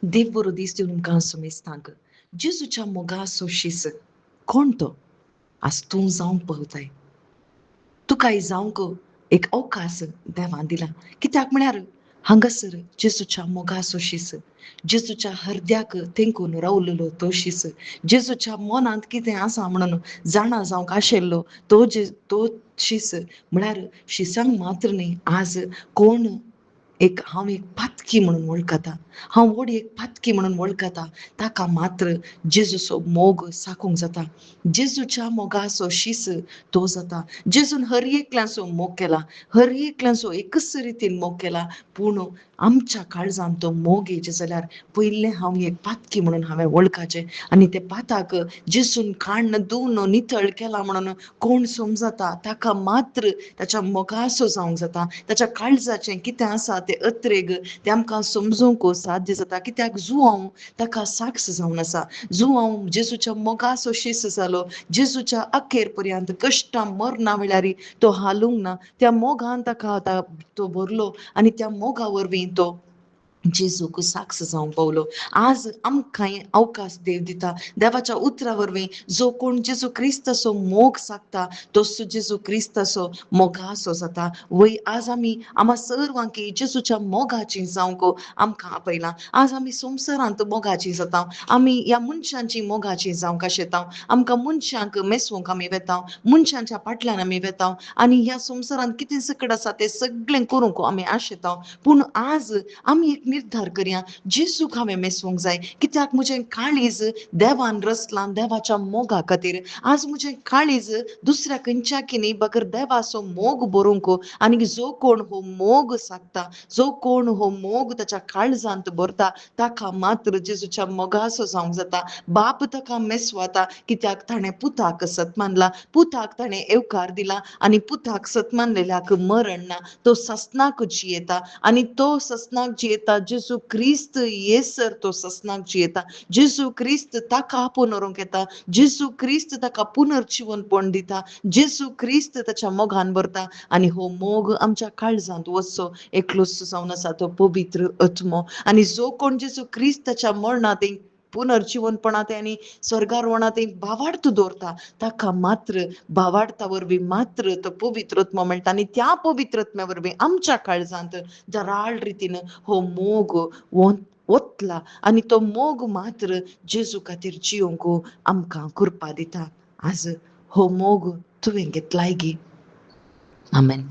देव बरो दीस दिवन तुमकां सुमेस्तांक जेजूच्या मोगा सोशीस कोण तो आज तूं जावन पळोवताय तुकाय जावंक एक अवकाश देवान दिला कित्याक म्हळ्यार हांगासर जेजूच्या मोगा सोशीस जेजूच्या हृदयाक तेंकून रावलेलो तो शीस जेजूच्या मनांत कितें आसा म्हणून जाणा जावंक आशिल्लो तो शीस म्हळ्यार शिसांक मात्र न्ही आज कोण हांव एक पातकी म्हणून वळखता हांव व्हड एक पातकी म्हणून वळखता ताका मात्र जेजूचो मोग साकूंक जाता जेजूच्या मोगाचो शीस तो जाता जेजून हर एकल्याचो मोग केला हर एकल्याचो एकच रितीन मोग केला पूण आमच्या काळजांत तो मोग येचे जाल्यार पयलें हांव एक पातकी म्हणून हांवें वळखाचें आनी ते पाताक जेजून काण धुवन नितळ केला म्हणून कोण समजता ताका मात्र ताच्या मोगाचो जावंक जाता ताच्या काळजाचें कितें आसा ते अत्रेग ते आमकां समजूंक साध्य जाता कित्याक जो हांव ताका साक्ष जावन आसा जो हांव जेजूच्या मोगाचो शीस जालो जेजूच्या अखेर पर्यंत कश्टां मरना वेळारी तो हालूंक ना त्या मोगान ताका आतां तो भरलो आनी त्या मोगा वरवीं तो जेजूक साक्ष जावंक पावलो आज आमकां अवकाश देव दिता देवाच्या उतरा वरवीं जो कोण जेजू क्रिस्ताचो मोग सागता तो जेजू क्रिस्ताचो मोगाचो जाता वय आज आमी सर्वांकी जेजूच्या मोगाची जावंक आमकां आपयलां आज आमी संवसारांत मोगाची जाता आमी ह्या मनशांची मोगाची जावंक शेतां आमकां मनशांक मेसवंक आमी वेता मनशांच्या फाटल्यान आमी वेता आनी ह्या संवसारांत कितें सकट आसा तें सगळें करूंक आमी आशेता पूण आज आमी एक निर्धार करया जेजूक हांवें मेसवंक जाय कित्याक म्हजें काळीज देवान रचलां देवाच्या मोगा खातीर आज म्हजें काळीज दुसऱ्या खंयच्याकी न्ही बगर देवाचो मोग बरोवंक आनी जो कोण हो मोग सागता जो कोण हो मोग ताच्या काळजांत भरता ताका मात्र जेजूच्या मोगाचो जावंक जाता बाप ताका मेसवाता कित्याक ताणें पुताक सत मानला पुताक ताणें येवकार दिला आनी पुताक सत मानलेल्याक मरण ना तो ससनाक जियेता आनी तो ससनाक जियेता जेजू क्रिस्त येसर तो ससनाक जियेता जेजू क्रिस्त ताका आपोवन व्हरूंक येता जेजू क्रिस्त ताका पुनर्जीवनपण दिता जेजू क्रिस्त ताच्या मोगान भरता आनी हो मोग आमच्या काळजांत वचचो एकलोच जावन आसा तो पवित्र आत्मो आनी जो कोण जेजू क्रिस्ताच्या मरणांत पुनर्जीवनपणांत आनी स्वर्गारोहणांत भावार्थ दवरता ताका मात्र भावार्था वरवीं मात्र तो पवित्र आत्मो मेळटा आनी त्या पवित्र आत्म्या वरवीं आमच्या काळजांत दराळ रितीन हो मोग वतला आनी तो मोग मात्र जेजू खातीर जियोंक आमकां कृपा दिता आज हो मोग तुवें घेतलाय गी आमेन.